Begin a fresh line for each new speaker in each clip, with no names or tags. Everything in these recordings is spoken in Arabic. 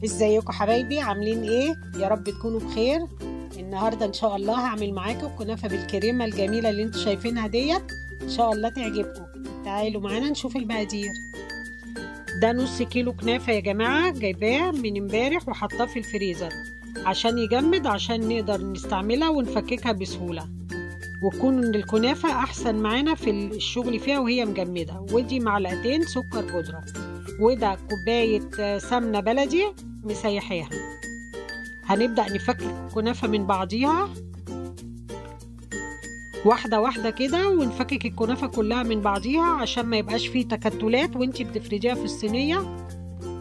ازيكم حبايبي؟ عاملين ايه؟ يا رب تكونوا بخير. النهارده ان شاء الله هعمل معاكم كنافه بالكريمه الجميله اللي انتوا شايفينها ديت. ان شاء الله تعجبكم. تعالوا معانا نشوف المقادير. ده نص كيلو كنافه يا جماعه، جايباه من امبارح وحطاه في الفريزر عشان يجمد، عشان نقدر نستعملها ونفككها بسهوله، وتكون الكنافه احسن معانا في الشغل فيها وهي مجمده. ودي معلقتين سكر بودره، وده كوبايه سمنه بلدي مسيحاها. هنبدأ نفكك الكنافة من بعضيها واحدة واحدة كده، ونفكك الكنافة كلها من بعضيها عشان ما يبقاش فيه تكتلات وانتي بتفرديها في الصينية.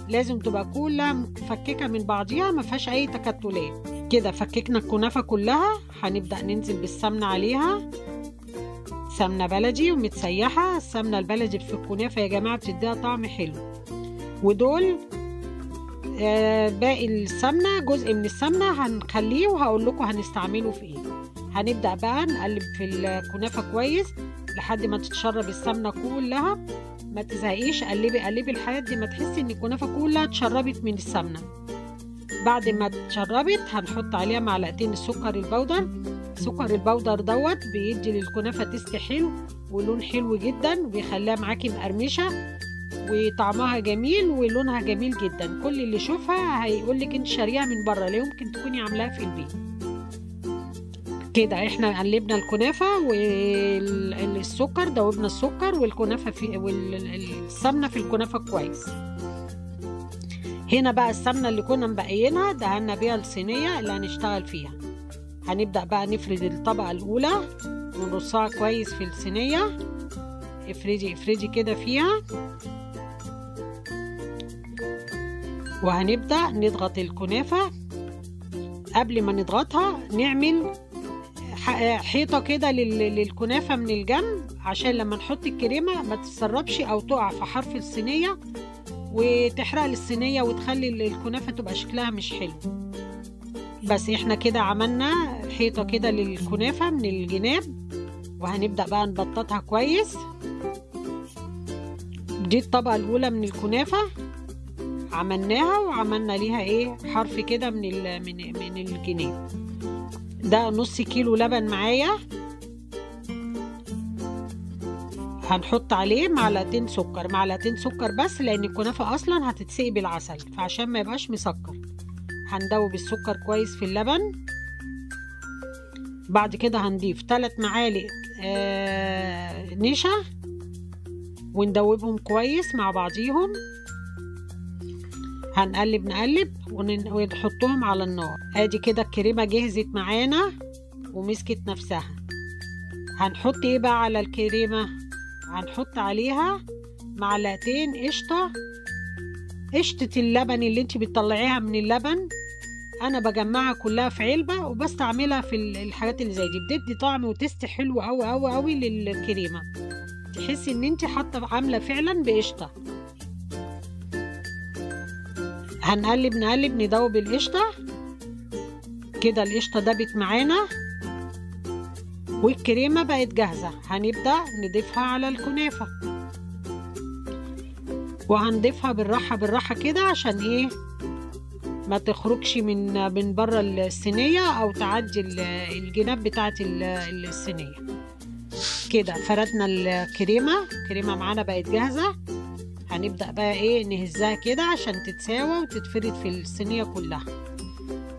لازم تبقى كلها مفككة من بعضيها، ما فيهاش اي تكتلات. كده فككنا الكنافة كلها. هنبدأ ننزل بالسمنة عليها، سمنة بلدي ومتسيحة. السمنة البلدي في الكنافة يا جماعة بتديها طعم حلو. ودول باقي السمنة، جزء من السمنة هنخليه وهقول لكم هنستعمله في ايه. هنبدأ بقى نقلب في الكنافة كويس لحد ما تتشرب السمنة كلها. ما تزهقيش، قلبي قلبي لحد ما تحسي ان الكنافة كلها اتشربت من السمنة. بعد ما اتشربت هنحط عليها معلقتين السكر البودر. السكر البودر دوت بيدي للكنافة تيست حلو ولون حلو جدا، وبيخليها معاكي مقرمشة وطعمها جميل ولونها جميل جدا. كل اللي يشوفها هيقولك انت شاريها من بره، لا يمكن تكوني عاملاها في البيت. كده احنا قلبنا الكنافه والسكر، دوبنا السكر والكنافه في والسمنه في الكنافه كويس. هنا بقى السمنه اللي كنا مبقيينها دهنا بيها الصينيه اللي هنشتغل فيها. هنبدا بقى نفرد الطبقه الاولى ونرصها كويس في الصينيه. افردي كده فيها، وهنبدأ نضغط الكنافة. قبل ما نضغطها نعمل حيطة كده للكنافة من الجنب، عشان لما نحط الكريمة ما تتسربش او تقع في حرف الصينية وتحرق الصينية وتخلي الكنافة تبقى شكلها مش حلو. بس احنا كده عملنا حيطة كده للكنافة من الجناب، وهنبدأ بقى نبططها كويس. دي الطبقة الأولى من الكنافة عملناها، وعملنا ليها ايه حرف كده من الجنيه. ده نص كيلو لبن معايا، هنحط عليه معلقتين سكر بس، لان الكنافه اصلا هتتسقي بالعسل، فعشان ما يبقاش مسكر هندوب السكر كويس في اللبن. بعد كده هنضيف 3 معالق نشا وندوبهم كويس مع بعضيهم. هنقلب ونحطهم على النار. ادي كده الكريمه جهزت معانا ومسكت نفسها. هنحط ايه بقى على الكريمه؟ هنحط عليها معلقتين قشطه اللبن اللي انت بتطلعيها من اللبن. انا بجمعها كلها في علبه وبستعملها في الحاجات اللي زي دي، بتدي طعم وتست حلو قوي قوي قوي للكريمه، تحسي ان انت حاطه عامله فعلا بقشطه. هنقلب ندوب القشطه كده. القشطه دابت معانا والكريمه بقت جاهزه. هنبدا نضيفها على الكنافه، وهنضيفها بالراحه كده عشان ايه ما تخرجش من بره الصينيه او تعدي الجناب بتاعه الصينيه. كده فردنا الكريمه معانا بقت جاهزه. هنبدأ بقى ايه نهزها كده عشان تتساوى وتتفرد في الصينية كلها.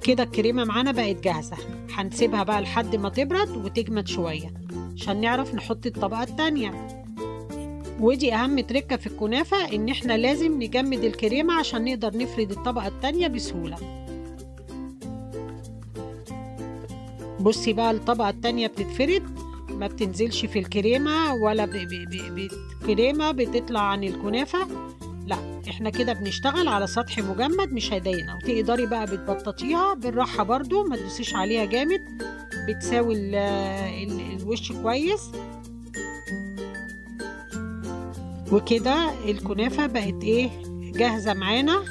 كده الكريمة معانا بقت جاهزة. هنسيبها بقى لحد ما تبرد وتجمد شوية عشان نعرف نحط الطبقة التانية. ودي اهم تركة في الكنافة، ان احنا لازم نجمد الكريمة عشان نقدر نفرد الطبقة التانية بسهولة. بصي بقى الطبقة التانية بتتفرد، ما بتنزلش في الكريمة ولا الكريمة بتطلع عن الكنافة. لا، احنا كده بنشتغل على سطح مجمد مش هيضايقنا. وتقدري بقى بتبططيها بالراحة برضو، ما تدوسيش عليها جامد، بتساوي الوش كويس. وكده الكنافة بقت ايه جاهزة معانا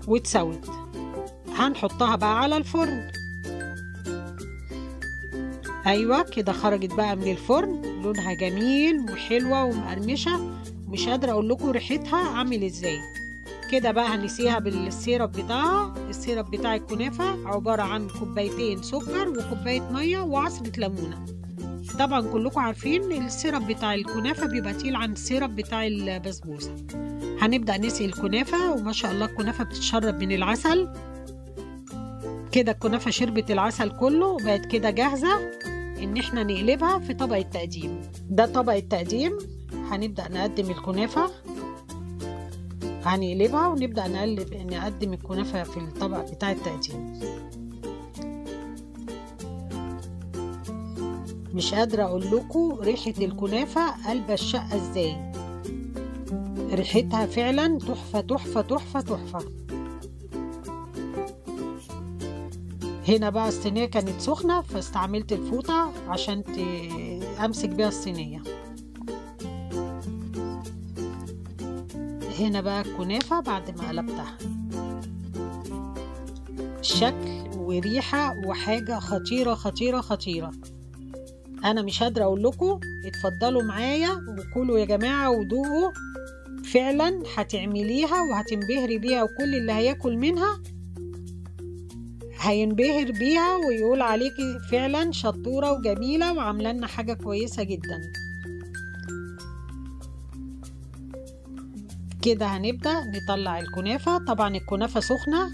واتسوت. هنحطها بقى على الفرن. ايوه كده خرجت بقى من الفرن، لونها جميل وحلوه ومقرمشه، مش قادره اقول لكم ريحتها عامل ازاي. كده بقى هنسيها بالسيرب بتاعها. السيرب بتاع الكنافة عبارة عن كوبايتين سكر وكوباية مية وعصرة ليمونة. طبعا كلكم عارفين السيرب بتاع الكنافة بيبقى تقيل عن السيرب بتاع البسبوسة. هنبدأ نسقي الكنافة، وما شاء الله الكنافة بتتشرب من العسل. كده الكنافة شربت العسل كله وبقت كده جاهزة ان احنا نقلبها في طبق التقديم. ده طبق التقديم. هنبدأ نقدم الكنافة، هنقلبها ونبدأ نقدم الكنافة في الطبق بتاع التقديم. مش قادرة اقول لكم ريحة الكنافة قلبة الشقة ازاي. ريحتها فعلا تحفة تحفة تحفة تحفة. هنا بقى الصينية كانت سخنة فاستعملت الفوطة عشان امسك بيها الصينية. هنا بقى الكنافة بعد ما قلبتها، شكل وريحة وحاجة خطيرة خطيرة خطيرة. انا مش قادرة اقول لكم. اتفضلوا معايا وكلوا يا جماعة ودوقوا، فعلا هتعمليها وهتنبهري بيها، وكل اللي هياكل منها هينبهر بيها ويقول عليكي فعلا شطورة وجميلة وعاملة لنا حاجة كويسة جدا. كده هنبدأ نطلع الكنافة. طبعا الكنافة سخنة،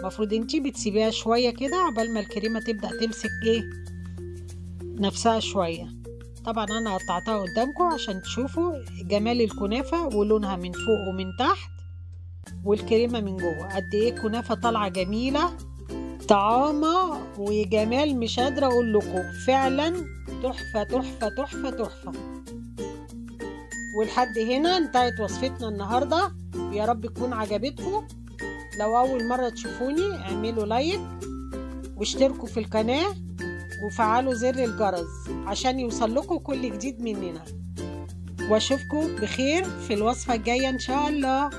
المفروض انتي بتسيبيها شوية كده عقبال ما الكريمة تبدأ تمسك نفسها شوية. طبعا انا قطعتها قدامكم عشان تشوفوا جمال الكنافة ولونها من فوق ومن تحت والكريمة من جوه قد ايه الكنافة طالعة جميلة، طعامة وجمال مش قادرة اقول لكم، فعلا تحفة تحفة تحفة تحفة. ولحد هنا انتهت وصفتنا النهاردة، يا رب تكون عجبتكم. لو اول مرة تشوفوني اعملوا لايك واشتركوا في القناة وفعلوا زر الجرس عشان يوصل لكم كل جديد مننا، واشوفكم بخير في الوصفة الجاية ان شاء الله.